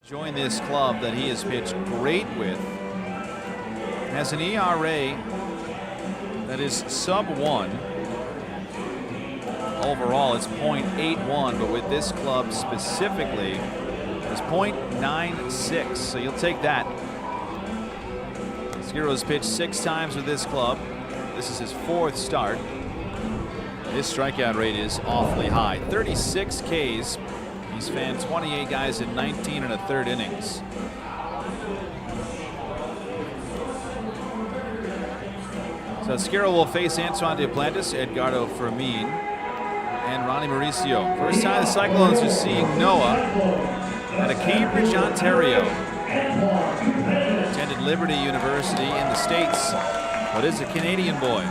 Join this club that he has pitched great with. Has an ERA that is sub-1. Overall, it's .81, but with this club specifically, it's .96. So you'll take that. Skirrow's pitched 6 times with this club. This is his 4th start. His strikeout rate is awfully high. 36 Ks. He's fanned 28 guys in 19 1/3 innings. So Skirrow will face Antoine Duplantis, Edgardo Fermin, and Ronnie Mauricio. First time the Cyclones are seeing Noah out of Cambridge, Ontario. Attended Liberty University in the States, but is a Canadian boy.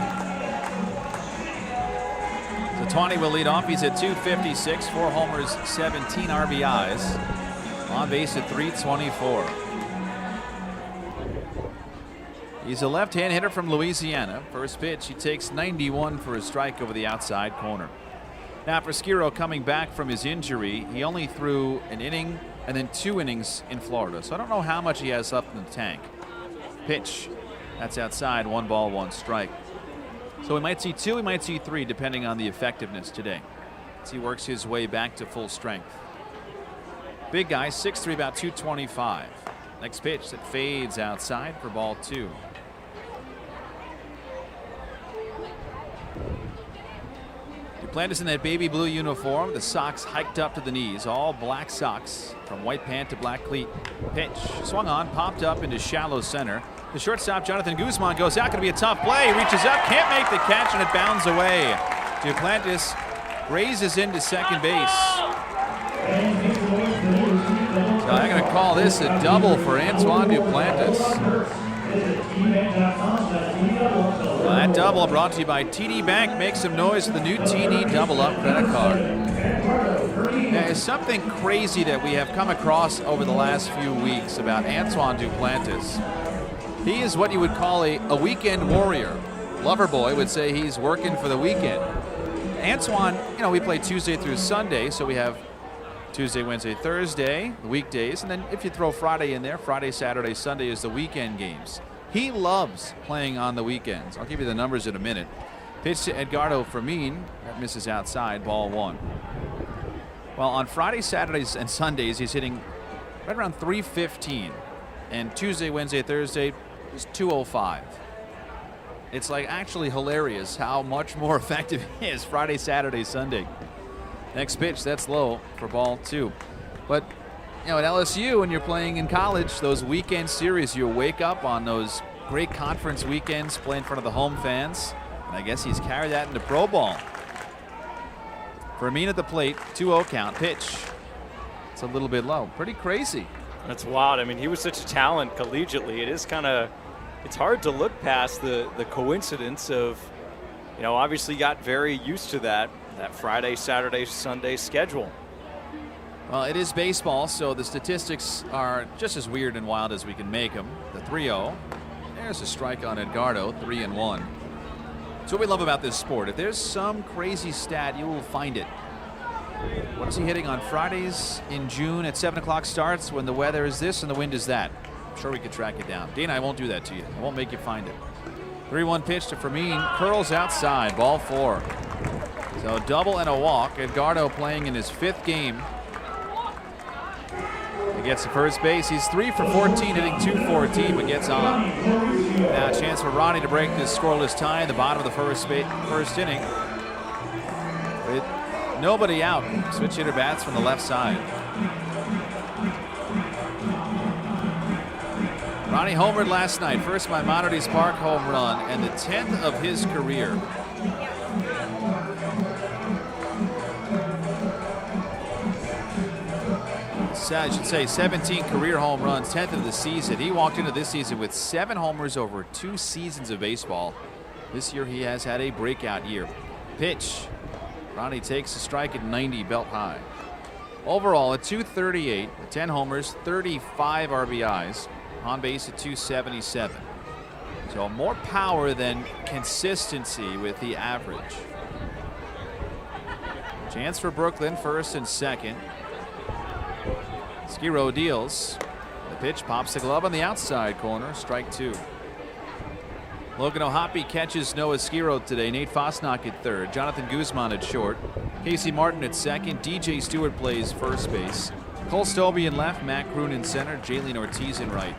So Tawny will lead off. He's at .256, 4 homers, 17 RBIs. On base at .324. He's a left-hand hitter from Louisiana. First pitch, he takes 91 for a strike over the outside corner. Now for Skirrow, coming back from his injury, he only threw an inning and then 2 innings in Florida. So I don't know how much he has left in the tank. Pitch, that's outside, 1 ball, 1 strike. So we might see 2, we might see 3, depending on the effectiveness today, as he works his way back to full strength. Big guy, 6'3", about 225. Next pitch that fades outside for ball 2. Duplantis in that baby blue uniform, the socks hiked up to the knees, all black socks from white pant to black cleat. Pitch swung on, popped up into shallow center. The shortstop Jonathan Guzman goes out. Going to be a tough play. Reaches up, can't make the catch, and it bounds away. Duplantis raises into second base. So I'm going to call this a double for Antoine Duplantis. Well, that double brought to you by TD Bank. Make some noise with the new TD Double Up credit card. There's something crazy that we have come across over the last few weeks about Antoine Duplantis. He is what you would call a weekend warrior. Loverboy would say he's working for the weekend. Antoine, you know, we play Tuesday through Sunday, so we have Tuesday, Wednesday, Thursday, the weekdays, and then if you throw Friday in there, Friday, Saturday, Sunday is the weekend games. He loves playing on the weekends. I'll give you the numbers in a minute. Pitch to Edgardo Fermin. That misses outside, ball 1. Well, on Fridays, Saturdays, and Sundays, he's hitting right around .315. And Tuesday, Wednesday, Thursday, is .205. It's like actually hilarious how much more effective he is Friday, Saturday, Sunday. Next pitch, that's low for ball 2. But you know, at LSU, when you're playing in college, those weekend series, you wake up on those great conference weekends, play in front of the home fans. And I guess he's carried that into pro ball. Fermin at the plate, 2-0 count. Pitch. It's a little bit low. Pretty crazy. That's wild. I mean, he was such a talent collegiately. It is kind of, it's hard to look past the coincidence of, you know, obviously got very used to that Friday, Saturday, Sunday schedule. Well, it is baseball, so the statistics are just as weird and wild as we can make them. The 3-0. There's a strike on Edgardo, 3-1. That's what we love about this sport. If there's some crazy stat, you will find it. What is he hitting on Fridays in June at 7 o'clock starts when the weather is this and the wind is that? I'm sure we could track it down. Dana, I won't do that to you. I won't make you find it. 3-1 pitch to Fermin. Curls outside, ball 4. So a double and a walk. Edgardo playing in his 5th game. He gets to first base. He's 3 for 14, hitting .214, but gets on. Now a chance for Ronnie to break this scoreless tie in the bottom of the first inning. With nobody out. Switch hitter bats from the left side. Ronnie homered last night. First Maimonides Park home run and the 10th of his career. I should say 17 career home runs, 10th of the season. He walked into this season with 7 homers over 2 seasons of baseball. This year he has had a breakout year. Pitch. Ronnie takes a strike at 90, belt high. Overall at .238, 10 homers, 35 RBIs, on base at .277. So more power than consistency with the average. Chance for Brooklyn first and second. Skirrow deals. The pitch pops the glove on the outside corner. Strike 2. Logan O'Hoppe catches Noah Skirrow today. Nate Fosnock at third. Jonathan Guzman at short. Casey Martin at second. DJ Stewart plays first base. Cole Stobie in left. Matt Kroon in center. Jalen Ortiz in right.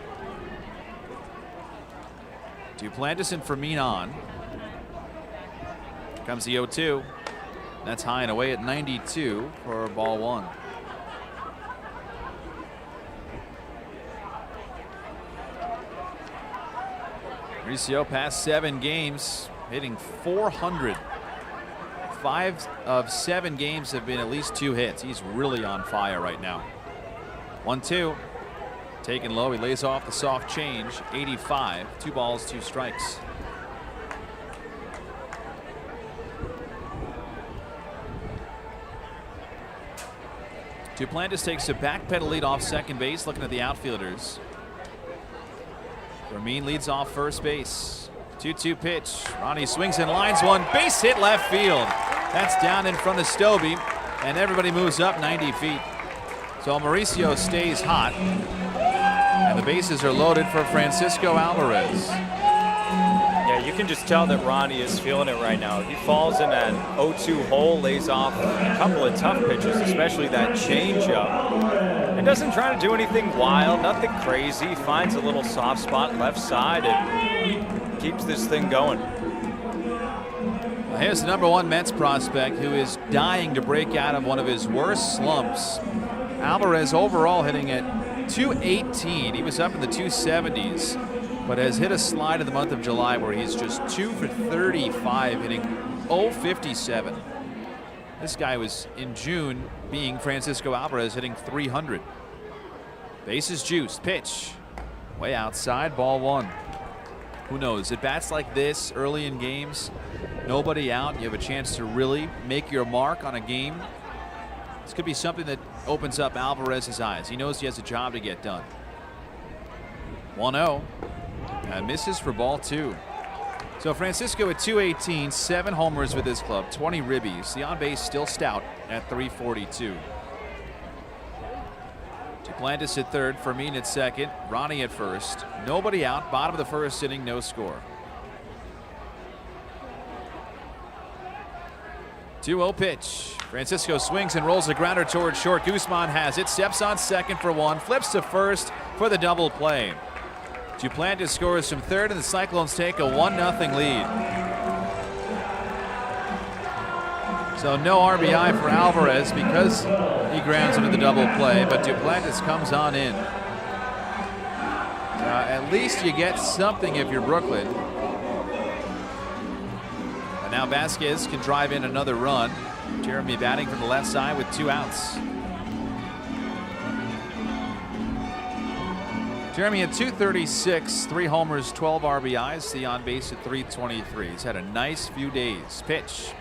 Duplantis and Fermin on. Here comes the 0-2. That's high and away at 92 for ball 1. Mauricio past 7 games, hitting .400. 5 of 7 games have been at least 2 hits. He's really on fire right now. 1-2. Taken low. He lays off the soft change. 85. 2 balls, 2 strikes. Duplantis takes a backpedal lead off second base, looking at the outfielders. Fermin leads off first base. 2-2 pitch. Ronnie swings and lines one. Base hit left field. That's down in front of Stobie, and everybody moves up 90 feet. So Mauricio stays hot, and the bases are loaded for Francisco Alvarez. Yeah, you can just tell that Ronnie is feeling it right now. He falls in that 0-2 hole, lays off a couple of tough pitches, especially that changeup. And doesn't try to do anything wild, nothing crazy. Finds a little soft spot left side and keeps this thing going. Well, here's the #1 Mets prospect who is dying to break out of one of his worst slumps. Alvarez overall hitting at .218. He was up in the 270s, but has hit a slide in the month of July where he's just 2 for 35, hitting .057. This guy was in June being Francisco Alvarez, hitting .300. Bases juiced. Pitch way outside, ball 1. Who knows? At bats like this early in games, nobody out, you have a chance to really make your mark on a game. This could be something that opens up Alvarez's eyes. He knows he has a job to get done. 1-0. Misses for ball 2. So Francisco at .218, 7 homers with his club, 20 ribbies. The on-base still stout at .342. Duplantis at third, Fermin at second, Ronnie at first. Nobody out, bottom of the first inning, no score. 2-0 pitch. Francisco swings and rolls a grounder towards short. Guzman has it, steps on second for 1, flips to first for the double play. Duplantis scores from third, and the Cyclones take a 1-0 lead. So no RBI for Alvarez because he grounds into the double play, but Duplantis comes on in. At least you get something if you're Brooklyn. And now Vasquez can drive in another run. Jeremy batting from the left side with 2 outs. Jeremy at .236, 3 homers, 12 RBIs. The on base at .323. He's had a nice few days. Pitch.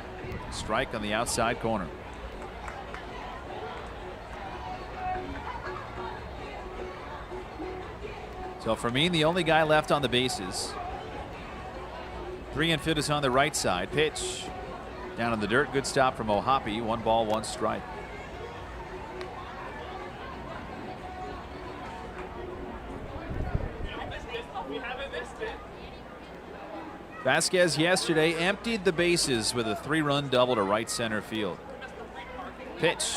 Strike on the outside corner. So Fermin, the only guy left on the bases. 3 infielders on the right side. Pitch. Down in the dirt. Good stop from O'Hoppe. 1 ball, 1 strike. Vasquez yesterday emptied the bases with a 3-run double to right center field. Pitch.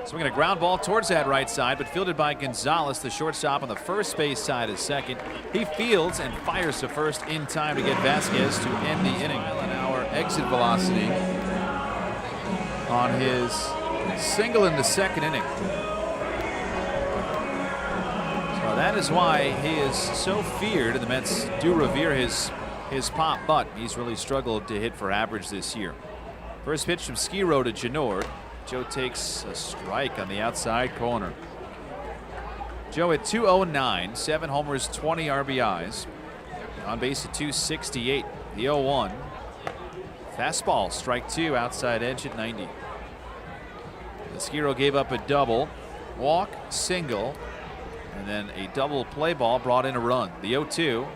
Swinging a ground ball towards that right side, but fielded by Gonzalez, the shortstop on the first base side is second. He fields and fires to first in time to get Vasquez to end the inning. Mile-an-hour exit velocity on his single in the second inning. So that is why he is so feared, and the Mets do revere his pop, but he's really struggled to hit for average this year. First pitch from Skirrow to Genord. Joe takes a strike on the outside corner. Joe at .209, 7 homers, 20 RBIs. On base at .268. The 0-1. Fastball, strike 2, outside edge at 90. The Skirrow gave up a double, walk, single, and then a double play ball brought in a run. The 0-2.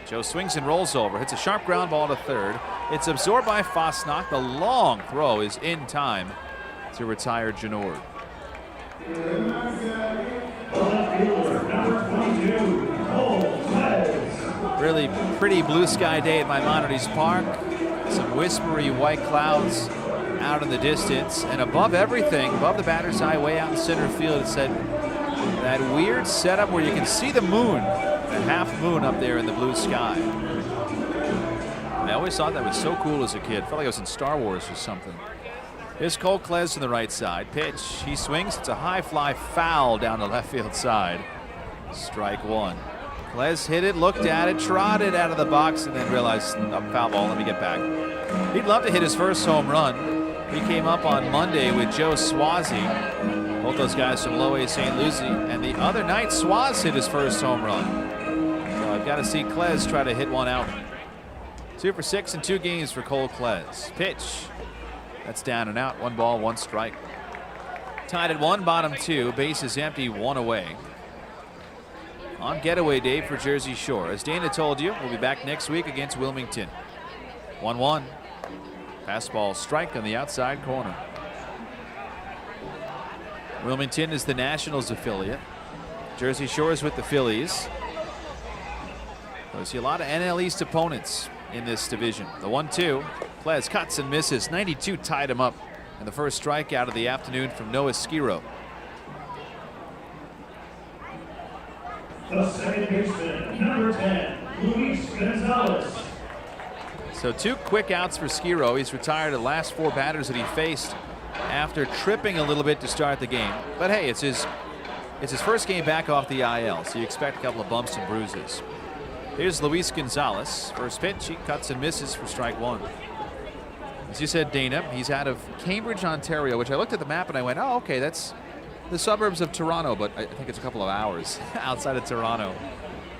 Joe swings and rolls over, hits a sharp ground ball to third. It's absorbed by Fosnock. The long throw is in time to retire Genord. Really pretty blue sky day at Maimonides Park. Some whispery white clouds out in the distance. And above everything, above the batter's eye, way out in center field, it said that weird setup where you can see the moon, the half moon up there in the blue sky. I always thought that was so cool as a kid. Felt like I was in Star Wars or something. Here's Cole Klez to the right side. Pitch. He swings. It's a high fly foul down the left field side. Strike one. Klez hit it, looked at it, trotted out of the box, and then realized, foul ball, let me get back. He'd love to hit his first home run. He came up on Monday with Joe Swazi, both those guys from Low A St. Lucie, and the other night Swaz hit his first home run. So I've got to see Klez try to hit one out. 2 for 6 in 2 games for Cole Klez. Pitch. That's down and out. 1 ball, 1 strike. Tied at 1, bottom 2. Bases empty, 1 away. On getaway day for Jersey Shore. As Dana told you, we'll be back next week against Wilmington. 1-1. Fastball strike on the outside corner. Wilmington is the Nationals affiliate. Jersey Shore is with the Phillies. We see a lot of NL East opponents in this division. The 1-2. Klez cuts and misses. 92 tied him up. And the first strikeout of the afternoon from Noah Skirrow. The second baseman, number 10, Luis Gonzalez. So 2 quick outs for Skirrow. He's retired the last 4 batters that he faced after tripping a little bit to start the game. But hey, it's his first game back off the IL, so you expect a couple of bumps and bruises. Here's Luis Gonzalez. First pitch, he cuts and misses for strike 1. As you said, Dana, he's out of Cambridge, Ontario, which I looked at the map and I went, oh, okay, that's the suburbs of Toronto, but I think it's a couple of hours outside of Toronto.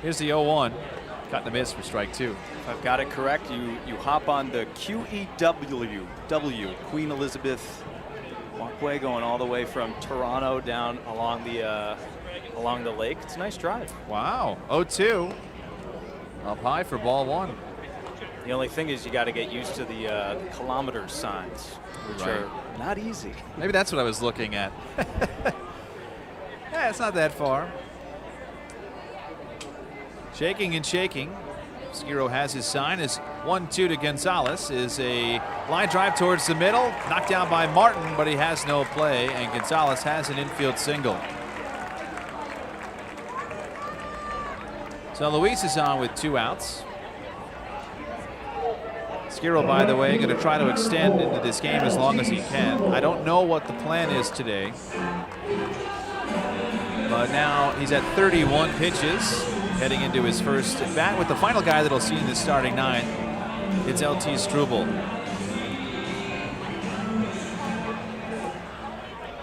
Here's the 0-1. Cut and miss for strike 2. If I've got it correct, you hop on the QEW, Queen Elizabeth walkway, going all the way from Toronto down along the lake. It's a nice drive. Wow. 0-2. Up high for ball 1. The only thing is you got to get used to the kilometer signs, which are not easy. Maybe that's what I was looking at. Yeah, it's not that far. Shaking and shaking. Skirrow has his sign. His 1-2 to Gonzalez is a line drive towards the middle. Knocked down by Martin, but he has no play, and Gonzalez has an infield single. So Luis is on with 2 outs. Skirrow, by the way, going to try to extend into this game as long as he can. I don't know what the plan is today. But now he's at 31 pitches, heading into his first at bat with the final guy that'll see in the starting 9. It's LT Struble.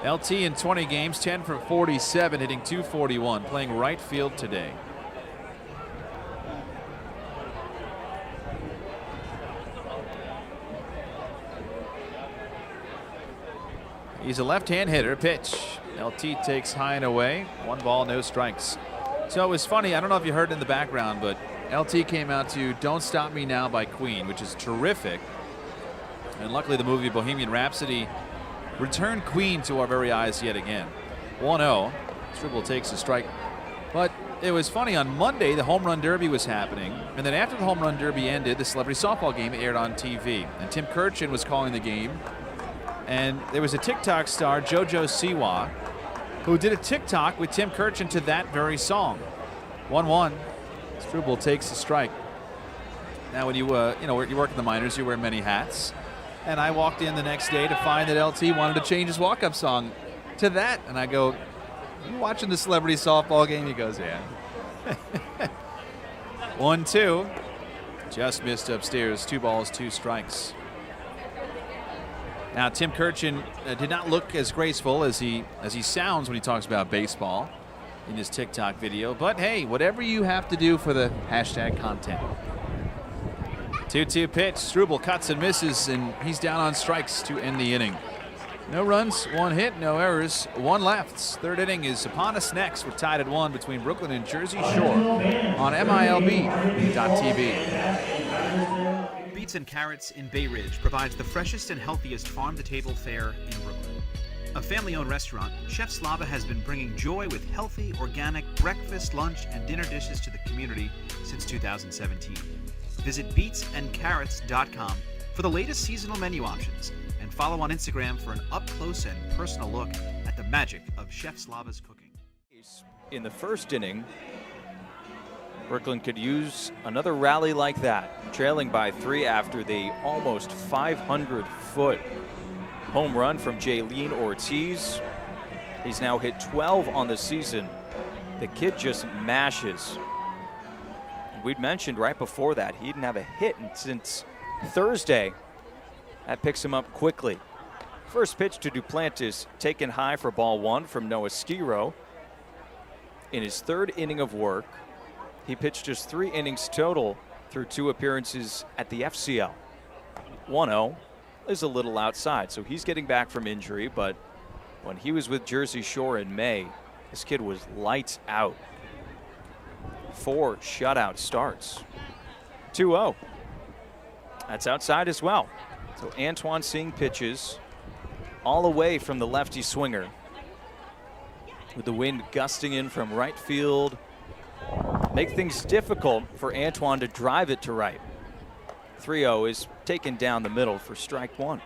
LT in 20 games, 10 for 47, hitting .241, playing right field today. He's a left-hand hitter. Pitch. LT takes high and away. 1 ball, no strikes. So it was funny. I don't know if you heard it in the background, but LT came out to Don't Stop Me Now by Queen, which is terrific. And luckily the movie Bohemian Rhapsody returned Queen to our very eyes yet again. 1-0. Struble takes a strike. But it was funny. On Monday, the Home Run Derby was happening. And then after the Home Run Derby ended, the celebrity softball game aired on TV. And Tim Kirchin was calling the game. And there was a TikTok star, JoJo Siwa, who did a TikTok with Tim Kirchin to that very song. 1-1. Struble takes the strike. Now, when you work in the minors, you wear many hats. And I walked in the next day to find that LT wanted to change his walk-up song to that. And I go, you watching the celebrity softball game? He goes, yeah. 1-2. Just missed upstairs. 2 balls, 2 strikes. Now, Tim Kirchin did not look as graceful as he sounds when he talks about baseball in his TikTok video. But hey, whatever you have to do for the hashtag content. 2-2 pitch. Struble cuts and misses, and he's down on strikes to end the inning. No runs, 1 hit, no errors, 1 left. 3rd inning is upon us next. We're tied at 1 between Brooklyn and Jersey Shore on MILB.TV. Beets and Carrots in Bay Ridge provides the freshest and healthiest farm-to-table fare in Brooklyn. A family-owned restaurant, Chef Slava has been bringing joy with healthy, organic breakfast, lunch, and dinner dishes to the community since 2017. Visit beetsandcarrots.com for the latest seasonal menu options and follow on Instagram for an up-close and personal look at the magic of Chef Slava's cooking. In the first inning, Brooklyn could use another rally like that, trailing by 3 after the almost 500-foot home run from Jaylene Ortiz. He's now hit 12 on the season. The kid just mashes. We'd mentioned right before that he didn't have a hit since Thursday. That picks him up quickly. First pitch to Duplantis, taken high for ball 1 from Noah Skirrow. In his 3rd inning of work, he pitched just 3 innings total through 2 appearances at the FCL. 1-0 is a little outside, so he's getting back from injury, but when he was with Jersey Shore in May, this kid was lights out. 4 shutout starts. 2-0. That's outside as well. So Antoine seeing pitches all away from the lefty swinger, with the wind gusting in from right field. Make things difficult for Antoine to drive it to right. 3-0 is taken down the middle for strike 1.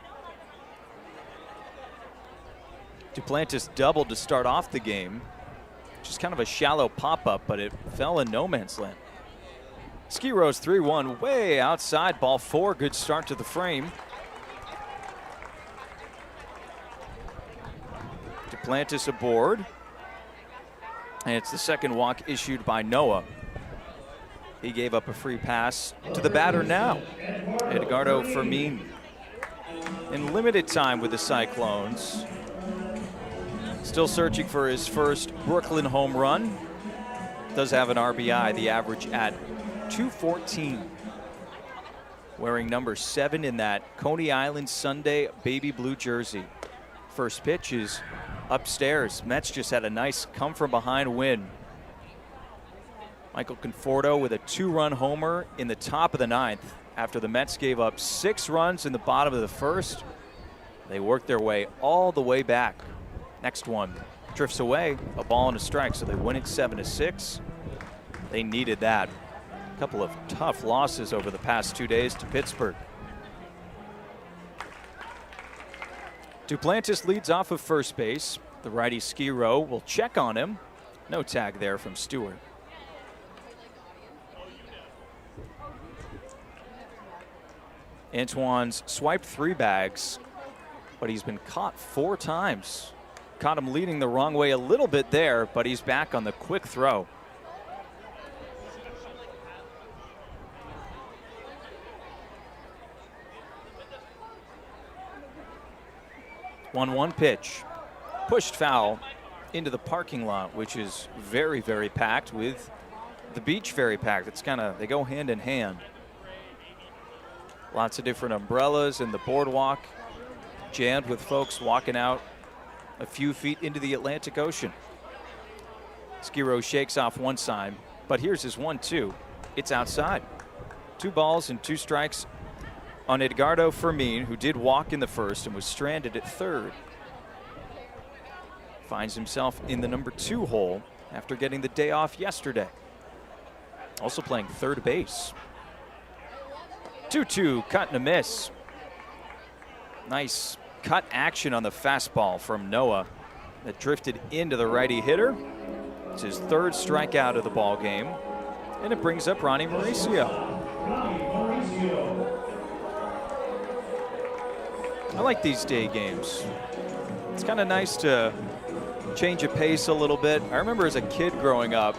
Duplantis doubled to start off the game. Just kind of a shallow pop-up, but it fell in no man's land. Skirrow's 3-1 way outside, ball 4. Good start to the frame. Duplantis aboard. And it's the second walk issued by Noah. He gave up a free pass to the batter now, Edgardo Fermin. In limited time with the Cyclones. Still searching for his first Brooklyn home run. Does have an RBI, the average at 214. Wearing number 7 in that Coney Island Sunday baby blue jersey. First pitch is upstairs. Mets just had a nice come from behind win. Michael Conforto with a 2-run homer in the top of the 9th after the Mets gave up 6 runs in the bottom of the 1st. They worked their way all the way back. Next one drifts away, a ball and a strike, so they win it 7-6. They needed that. A couple of tough losses over the past 2 days to Pittsburgh. Duplantis leads off of first base. The righty Skirrow will check on him. No tag there from Stewart. Antoine's swiped 3 bags, but he's been caught 4 times. Caught him leading the wrong way a little bit there, but he's back on the quick throw. One pitch. Pushed foul into the parking lot, which is very, very packed, with the beach very packed. It's kind of, they go hand in hand. Lots of different umbrellas and the boardwalk jammed with folks walking out a few feet into the Atlantic Ocean. Skirrow shakes off one side, but here's his 1-2. It's outside. 2 balls and 2 strikes on Edgardo Fermin, who did walk in the first and was stranded at third. Finds himself in the number 2 hole after getting the day off yesterday. Also playing third base. 2-2, cut and a miss. Nice cut action on the fastball from Noah that drifted into the righty hitter. It's his 3rd strikeout of the ball game, and it brings up Ronnie Mauricio. I like these day games. It's kind of nice to change of pace a little bit. I remember as a kid growing up,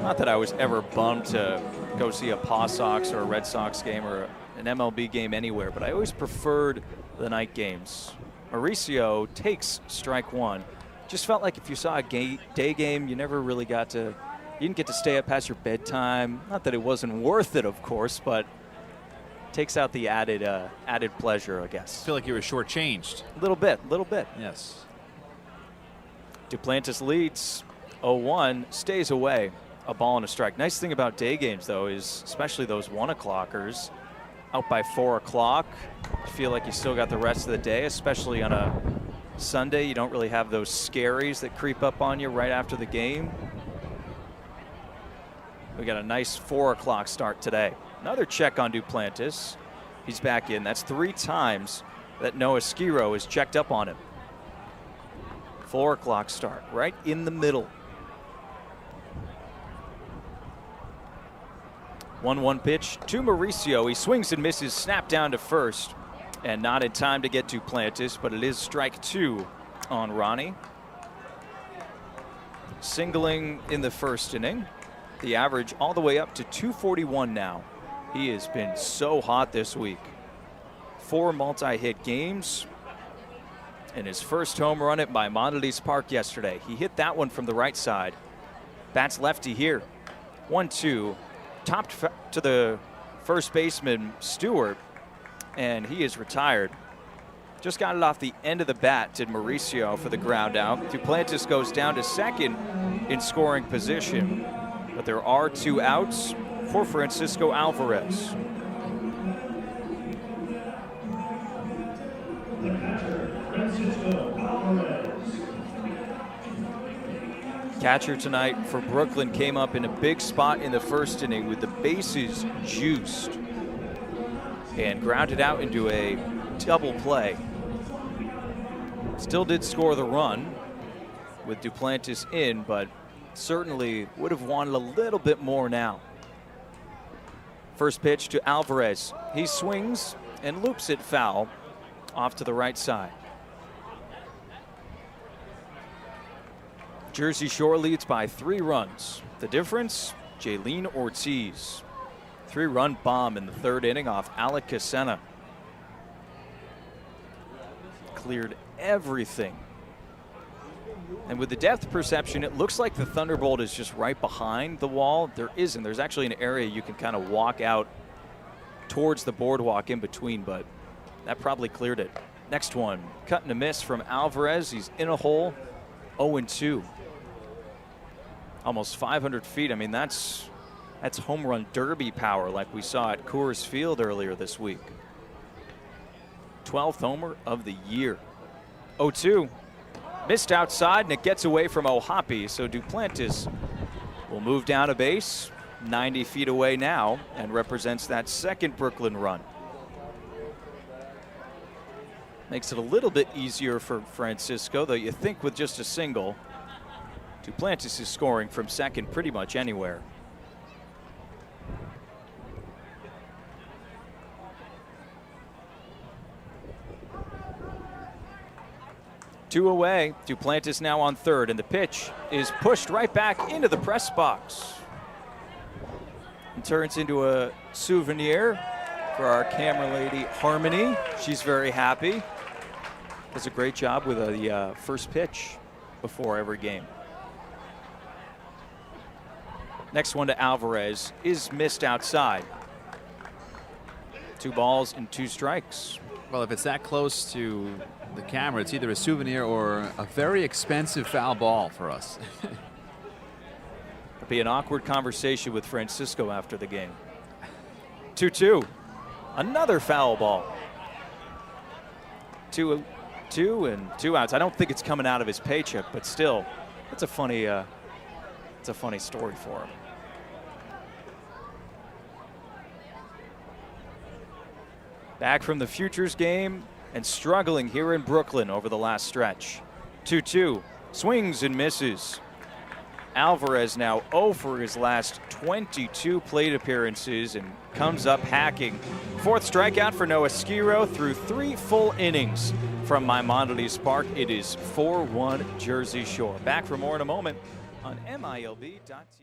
not that I was ever bummed to go see a Paw Sox or a Red Sox game or an MLB game anywhere, but I always preferred the night games. Mauricio takes strike 1. Just felt like if you saw a day game, you never really got to, you didn't get to stay up past your bedtime. Not that it wasn't worth it, of course, but takes out the added pleasure, I guess. I feel like you were shortchanged. A little bit. Yes. Duplantis leads 0-1, stays away. A ball and a strike. Nice thing about day games, though, is especially those 1 o'clockers out by 4 o'clock. You feel like you still got the rest of the day, especially on a Sunday, you don't really have those scaries that creep up on you right after the game. We got a nice 4 o'clock start today. Another check on Duplantis. He's back in. That's 3 times that Noah Skirrow has checked up on him. 4 o'clock start, right in the middle. 1-1 pitch to Mauricio. He swings and misses, snap down to first. And not in time to get Duplantis, but it is strike 2 on Ronnie. Singling in the first inning. The average all the way up to 241 now. He has been so hot this week. 4 multi-hit games. And his first home run at Maimonides Park yesterday. He hit that one from the right side. Bats lefty here. 1-2. Topped to the first baseman, Stewart. And he is retired. Just got it off the end of the bat, did Mauricio for the ground out. Duplantis goes down to second in scoring position. But there are 2 outs for Francisco Alvarez. The catcher, Francisco Alvarez. Catcher tonight for Brooklyn came up in a big spot in the first inning with the bases juiced. And grounded out into a double play. Still did score the run with Duplantis in, but certainly would have wanted a little bit more now. First pitch to Alvarez. He swings and loops it foul off to the right side. Jersey Shore leads by 3 runs. The difference, Jaylene Ortiz. 3-run bomb in the 3rd inning off Alec Casena. Cleared everything. And with the depth perception, it looks like the Thunderbolt is just right behind the wall. There isn't. There's actually an area you can kind of walk out towards the boardwalk in between, but that probably cleared it. Next one, cut and a miss from Alvarez. He's in a hole, 0-2. Almost 500 feet. I mean, that's home run derby power like we saw at Coors Field earlier this week. 12th homer of the year. 0-2. Missed outside, and it gets away from Ohapi, so Duplantis will move down a base, 90 feet away now, and represents that second Brooklyn run. Makes it a little bit easier for Francisco, though you think with just a single, Duplantis is scoring from second pretty much anywhere. Two away. Duplantis now on third, and the pitch is pushed right back into the press box. And turns into a souvenir for our camera lady, Harmony. She's very happy. Does a great job with the first pitch before every game. Next one to Alvarez is missed outside. 2 balls and 2 strikes. Well, if it's that close to the camera, it's either a souvenir or a very expensive foul ball for us. It'll be an awkward conversation with Francisco after the game. 2-2. Another foul ball. 2 and 2 outs. I don't think it's coming out of his paycheck, but still, it's a funny story for him. Back from the Futures game and struggling here in Brooklyn over the last stretch. 2-2, swings and misses. Alvarez now 0 for his last 22 plate appearances and comes up hacking. 4th strikeout for Noah Skirrow through 3 full innings from Maimonides Park. It is 4-1 Jersey Shore. Back for more in a moment on MILB.TV.